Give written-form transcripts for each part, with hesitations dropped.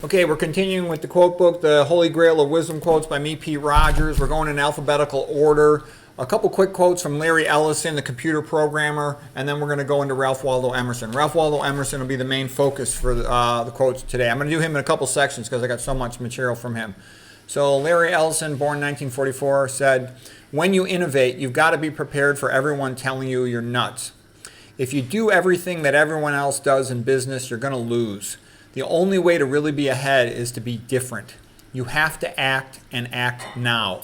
Okay, we're continuing with the quote book, The Holy Grail of Wisdom Quotes by me, Pete Rogers. We're going in alphabetical order. A couple quick quotes from Larry Ellison, the computer programmer, and then we're going to go into Ralph Waldo Emerson. Ralph Waldo Emerson will be the main focus for the quotes today. I'm going to do him in a couple sections because I got so much material from him. So Larry Ellison, born 1944, said, "When you innovate, you've got to be prepared for everyone telling you you're nuts. If you do everything that everyone else does in business, you're going to lose. The only way to really be ahead is to be different. You have to act and act now.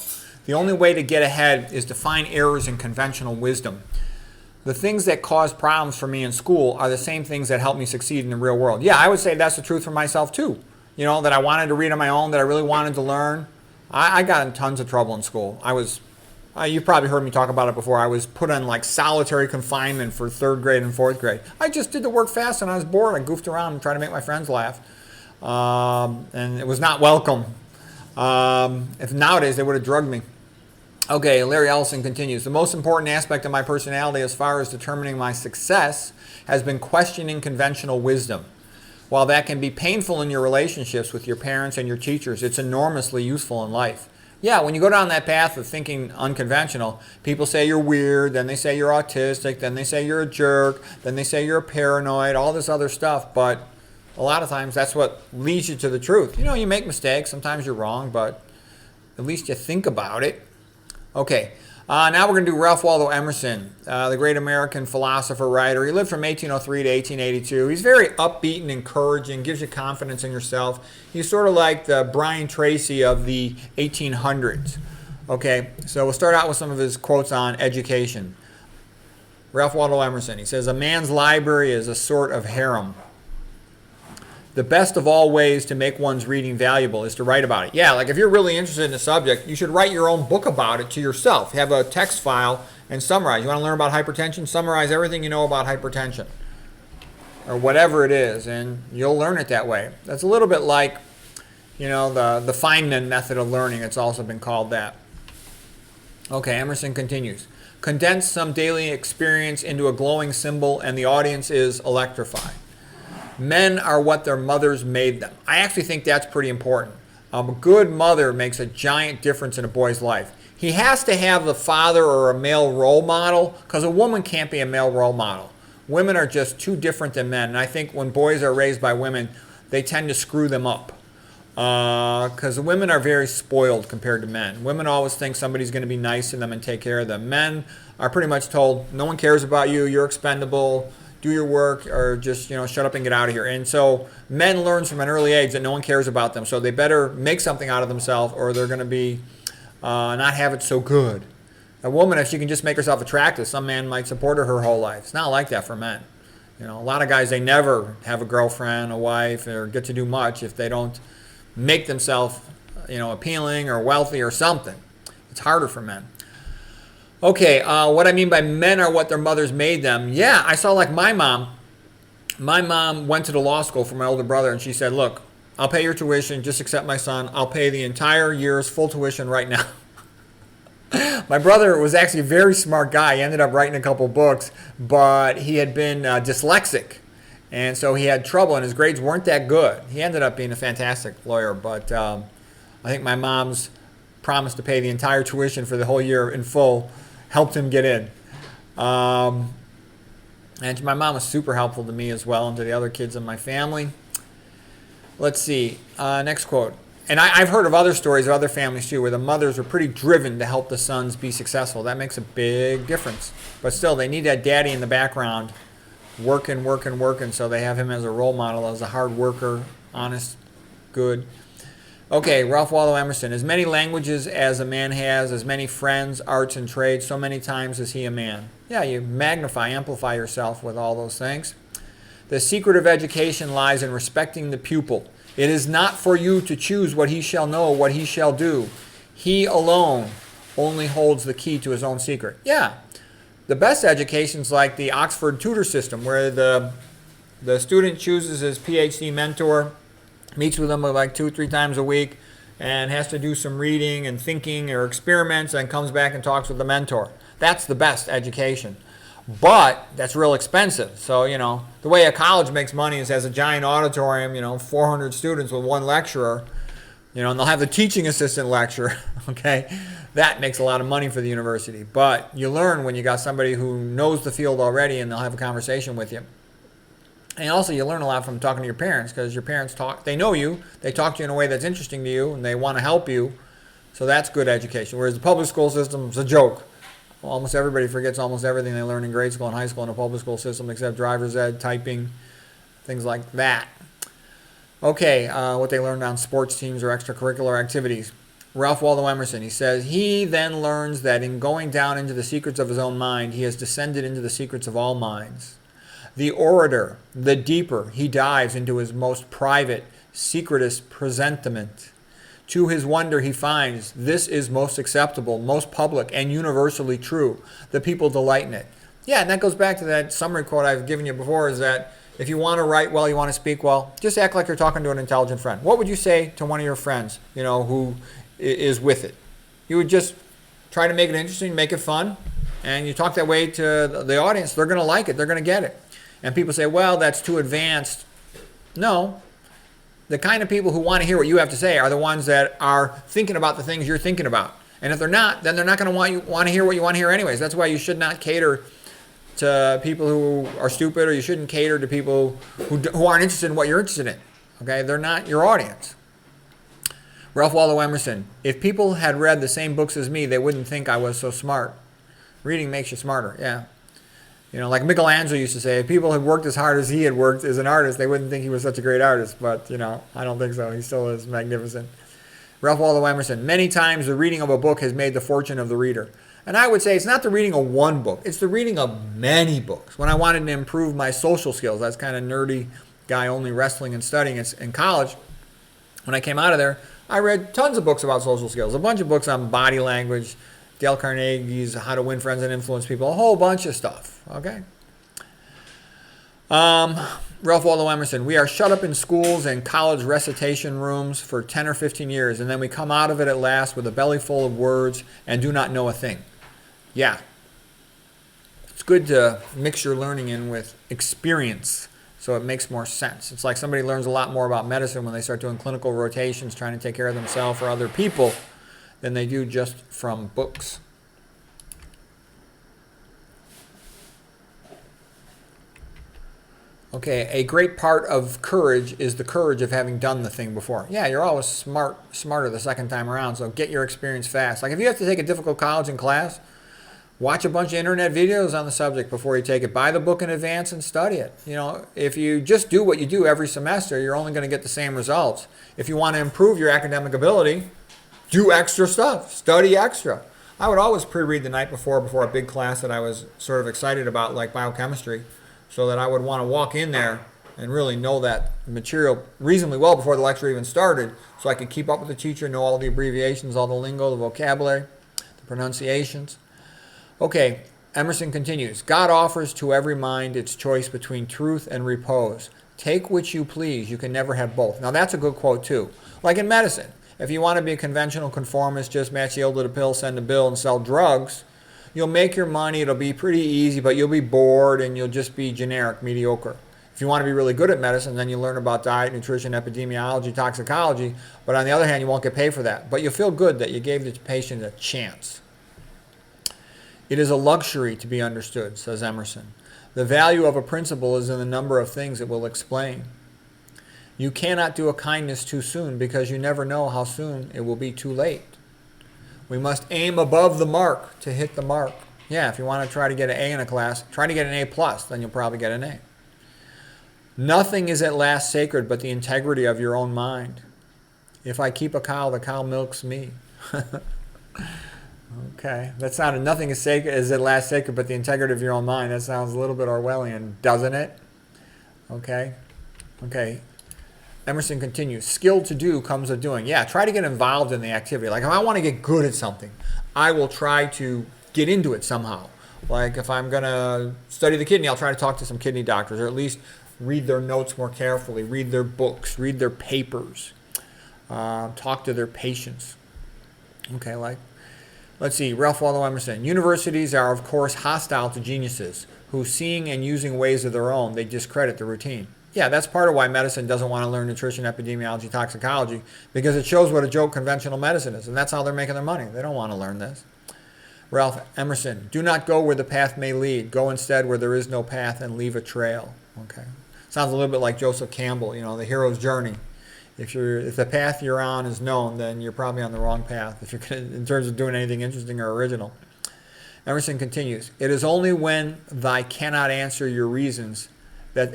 The only way to get ahead is to find errors in conventional wisdom. The things that cause problems for me in school are the same things that help me succeed in the real world." Yeah, I would say that's the truth for myself too. You know, that I wanted to read on my own, that I really wanted to learn. I got in tons of trouble in school. You've probably heard me talk about it before. I was put on like solitary confinement for 3rd grade and 4th grade. I just did the work fast and I was bored. I goofed around and tried to make my friends laugh. And it was not welcome. If nowadays they would have drugged me. Okay, Larry Ellison continues. "The most important aspect of my personality as far as determining my success has been questioning conventional wisdom. While that can be painful in your relationships with your parents and your teachers, it's enormously useful in life." Yeah, when you go down that path of thinking unconventional, people say you're weird, then they say you're autistic, then they say you're a jerk, then they say you're paranoid, all this other stuff. But a lot of times that's what leads you to the truth. You know, you make mistakes, sometimes you're wrong, but at least you think about it. Okay, now we're going to do Ralph Waldo Emerson, the great American philosopher, writer. He lived from 1803 to 1882. He's very upbeat and encouraging, gives you confidence in yourself. He's sort of like the Brian Tracy of the 1800s. Okay, so we'll start out with some of his quotes on education. Ralph Waldo Emerson, he says, "A man's library is a sort of harem. The best of all ways to make one's reading valuable is to write about it." Yeah, like if you're really interested in a subject, you should write your own book about it to yourself. Have a text file and summarize. You want to learn about hypertension? Summarize everything you know about hypertension or whatever it is, and you'll learn it that way. That's a little bit like, you know, the Feynman method of learning. It's also been called that. Okay, Emerson continues. "Condense some daily experience into a glowing symbol and the audience is electrified. Men are what their mothers made them." I actually think that's pretty important. A good mother makes a giant difference in a boy's life. He has to have the father or a male role model because a woman can't be a male role model. Women are just too different than men. And I think when boys are raised by women, they tend to screw them up because women are very spoiled compared to men. Women always think somebody's going to be nice to them and take care of them. Men are pretty much told, no one cares about you, you're expendable, do your work, or just, you know, shut up and get out of here. And so men learn from an early age that no one cares about them, so they better make something out of themselves or they're going to be not have it so good. A woman, if she can just make herself attractive, some man might support her whole life. It's not like that for men. You know, a lot of guys, they never have a girlfriend, a wife, or get to do much if they don't make themselves, you know, appealing or wealthy or something. It's harder for men. Okay, what I mean by men are what their mothers made them. Yeah, I saw like my mom. My mom went to the law school for my older brother, and she said, "Look, I'll pay your tuition, just accept my son. I'll pay the entire year's full tuition right now." My brother was actually a very smart guy. He ended up writing a couple books, but he had been dyslexic, and so he had trouble, and his grades weren't that good. He ended up being a fantastic lawyer, but I think my mom's promise to pay the entire tuition for the whole year in full helped him get in. And my mom was super helpful to me as well and to the other kids in my family. Let's see. Next quote. And I've heard of other stories of other families too where the mothers were pretty driven to help the sons be successful. That makes a big difference. But still, they need that daddy in the background working, so they have him as a role model, as a hard worker, honest, good. Okay, Ralph Waldo Emerson. "As many languages as a man has, as many friends, arts, and trades, so many times is he a man." Yeah, you magnify, amplify yourself with all those things. "The secret of education lies in respecting the pupil. It is not for you to choose what he shall know, what he shall do. He alone only holds the key to his own secret." Yeah, the best education's like the Oxford tutor system, where the student chooses his PhD mentor, meets with them like 2-3 times a week, and has to do some reading and thinking or experiments, and comes back and talks with the mentor. That's the best education. But that's real expensive. So, the way a college makes money is as a giant auditorium, 400 students with one lecturer, and they'll have the teaching assistant lecture, okay? That makes a lot of money for the university. But you learn when you got somebody who knows the field already and they'll have a conversation with you. And also you learn a lot from talking to your parents because your parents they know you, they talk to you in a way that's interesting to you, and they want to help you. So that's good education. Whereas the public school system is a joke. Almost everybody forgets almost everything they learn in grade school and high school in a public school system except driver's ed, typing, things like that. Okay, what they learned on sports teams or extracurricular activities. Ralph Waldo Emerson, he says, he then learns that in going down into the secrets of his own mind, he has descended into the secrets of all minds. The orator, the deeper he dives into his most private, secretest presentiment. To his wonder, he finds this is most acceptable, most public, and universally true. The people delight in it. Yeah, and that goes back to that summary quote I've given you before, is that if you want to write well, you want to speak well, just act like you're talking to an intelligent friend. What would you say to one of your friends, who is with it? You would just try to make it interesting, make it fun, and you talk that way to the audience. They're going to like it. They're going to get it. And people say, well, that's too advanced. No. The kind of people who want to hear what you have to say are the ones that are thinking about the things you're thinking about. And if they're not, then they're not going to want to hear what you want to hear anyways. That's why you should not cater to people who are stupid, or you shouldn't cater to people who aren't interested in what you're interested in. Okay? They're not your audience. Ralph Waldo Emerson, if people had read the same books as me, they wouldn't think I was so smart. Reading makes you smarter, yeah. Like Michelangelo used to say, if people had worked as hard as he had worked as an artist, they wouldn't think he was such a great artist. But, I don't think so. He still is magnificent. Ralph Waldo Emerson, many times the reading of a book has made the fortune of the reader. And I would say it's not the reading of one book. It's the reading of many books. When I wanted to improve my social skills, that's kind of nerdy guy only wrestling and studying in college. When I came out of there, I read tons of books about social skills, a bunch of books on body language, Dale Carnegie's How to Win Friends and Influence People, a whole bunch of stuff, okay? Ralph Waldo Emerson, we are shut up in schools and college recitation rooms for 10 or 15 years, and then we come out of it at last with a belly full of words and do not know a thing. Yeah. It's good to mix your learning in with experience so it makes more sense. It's like somebody learns a lot more about medicine when they start doing clinical rotations, trying to take care of themselves or other people, than they do just from books. Okay, a great part of courage is the courage of having done the thing before. Yeah, you're always smarter the second time around, so get your experience fast. Like if you have to take a difficult college in class, watch a bunch of internet videos on the subject before you take it. Buy the book in advance and study it. If you just do what you do every semester, you're only going to get the same results. If you want to improve your academic ability, do extra stuff. Study extra. I would always pre-read the night before a big class that I was sort of excited about, like biochemistry, so that I would want to walk in there and really know that material reasonably well before the lecture even started, so I could keep up with the teacher, know all the abbreviations, all the lingo, the vocabulary, the pronunciations. Okay, Emerson continues, God offers to every mind its choice between truth and repose. Take which you please, you can never have both. Now that's a good quote too. Like in medicine, if you want to be a conventional conformist, just match the ill to the pill, send a bill, and sell drugs, you'll make your money, it'll be pretty easy, but you'll be bored and you'll just be generic, mediocre. If you want to be really good at medicine, then you learn about diet, nutrition, epidemiology, toxicology, but on the other hand, you won't get paid for that. But you'll feel good that you gave the patient a chance. It is a luxury to be understood, says Emerson. The value of a principle is in the number of things it will explain. You cannot do a kindness too soon because you never know how soon it will be too late. We must aim above the mark to hit the mark. Yeah, if you want to try to get an A in a class, try to get an A+, then you'll probably get an A. Nothing is at last sacred but the integrity of your own mind. If I keep a cow, the cow milks me. Okay, that sounded, nothing is sacred, is at last sacred but the integrity of your own mind. That sounds a little bit Orwellian, doesn't it? Okay. Emerson continues, skill to do comes of doing. Yeah, try to get involved in the activity. Like if I want to get good at something, I will try to get into it somehow. Like if I'm going to study the kidney, I'll try to talk to some kidney doctors, or at least read their notes more carefully, read their books, read their papers, talk to their patients. Okay, let's see, Ralph Waldo Emerson. Universities are, of course, hostile to geniuses. who, seeing and using ways of their own, they discredit the routine. Yeah, that's part of why medicine doesn't want to learn nutrition, epidemiology, toxicology, because it shows what a joke conventional medicine is, and that's how they're making their money. They don't want to learn this. Ralph Emerson, do not go where the path may lead. Go instead where there is no path and leave a trail. Okay. Sounds a little bit like Joseph Campbell, the hero's journey. If the path you're on is known, then you're probably on the wrong path if you're in terms of doing anything interesting or original. Emerson continues, it is only when they cannot answer your reasons that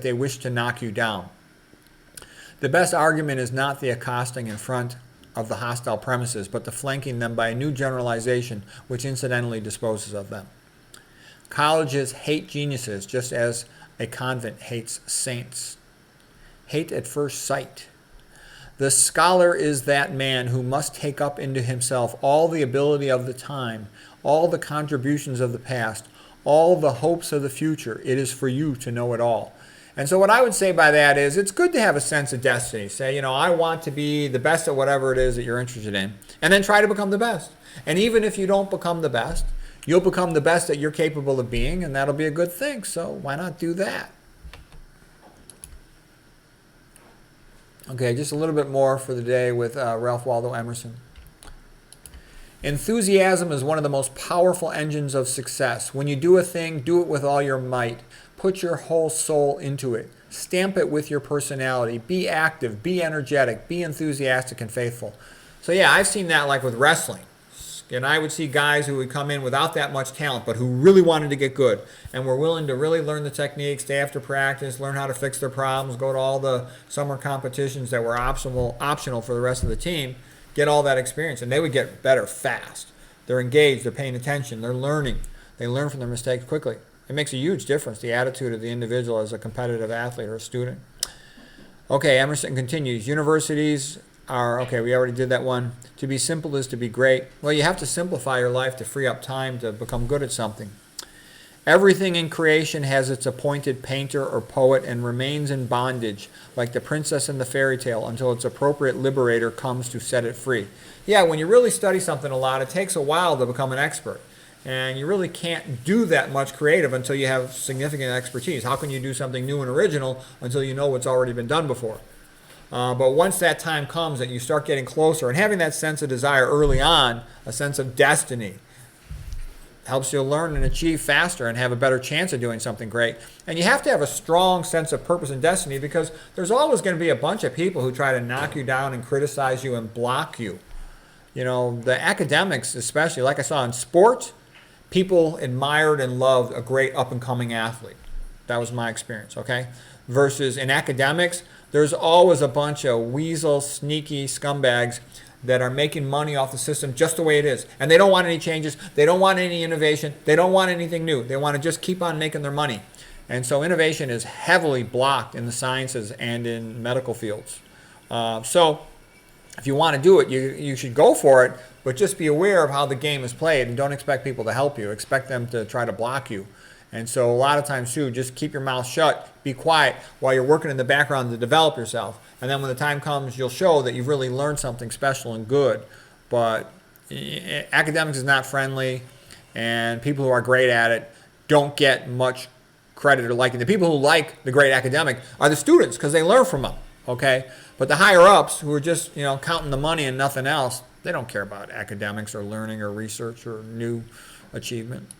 they wish to knock you down. The best argument is not the accosting in front of the hostile premises, but the flanking them by a new generalization which incidentally disposes of them. Colleges hate geniuses just as a convent hates saints. Hate at first sight. The scholar is that man who must take up into himself all the ability of the time, all the contributions of the past, all the hopes of the future. It is for you to know it all. And so what I would say by that is it's good to have a sense of destiny. Say, I want to be the best at whatever it is that you're interested in, and then try to become the best. And even if you don't become the best, you'll become the best that you're capable of being, and that'll be a good thing. So why not do that? Okay, just a little bit more for the day with Ralph Waldo Emerson. Enthusiasm is one of the most powerful engines of success. When you do a thing, do it with all your might. Put your whole soul into it. Stamp it with your personality. Be active, be energetic, be enthusiastic and faithful. So yeah, I've seen that like with wrestling. And I would see guys who would come in without that much talent, but who really wanted to get good and were willing to really learn the techniques, stay after practice, learn how to fix their problems, go to all the summer competitions that were optional for the rest of the team, get all that experience, and they would get better fast. They're engaged, they're paying attention, they're learning. They learn from their mistakes quickly. It makes a huge difference, the attitude of the individual as a competitive athlete or a student. Okay, Emerson continues. Universities are, okay, we already did that one. To be simple is to be great. Well, you have to simplify your life to free up time to become good at something. Everything in creation has its appointed painter or poet and remains in bondage, like the princess in the fairy tale, until its appropriate liberator comes to set it free. Yeah, when you really study something a lot, it takes a while to become an expert. And you really can't do that much creative until you have significant expertise. How can you do something new and original until you know what's already been done before? But once that time comes that you start getting closer and having that sense of desire early on, a sense of destiny, helps you learn and achieve faster and have a better chance of doing something great. And you have to have a strong sense of purpose and destiny, because there's always going to be a bunch of people who try to knock you down and criticize you and block you. The academics especially, like I saw in sports, people admired and loved a great up-and-coming athlete. That was my experience, okay? Versus in academics, there's always a bunch of weasel, sneaky scumbags that are making money off the system just the way it is. And they don't want any changes. They don't want any innovation. They don't want anything new. They want to just keep on making their money. And so innovation is heavily blocked in the sciences and in medical fields. So if you want to do it, you should go for it, but just be aware of how the game is played and don't expect people to help you. Expect them to try to block you. And so a lot of times too, just keep your mouth shut, be quiet while you're working in the background to develop yourself. And then when the time comes, you'll show that you've really learned something special and good. But academics is not friendly, and people who are great at it don't get much credit or liking. The people who like the great academic are the students because they learn from them, okay? But the higher ups who are just, counting the money and nothing else, they don't care about academics or learning or research or new achievement.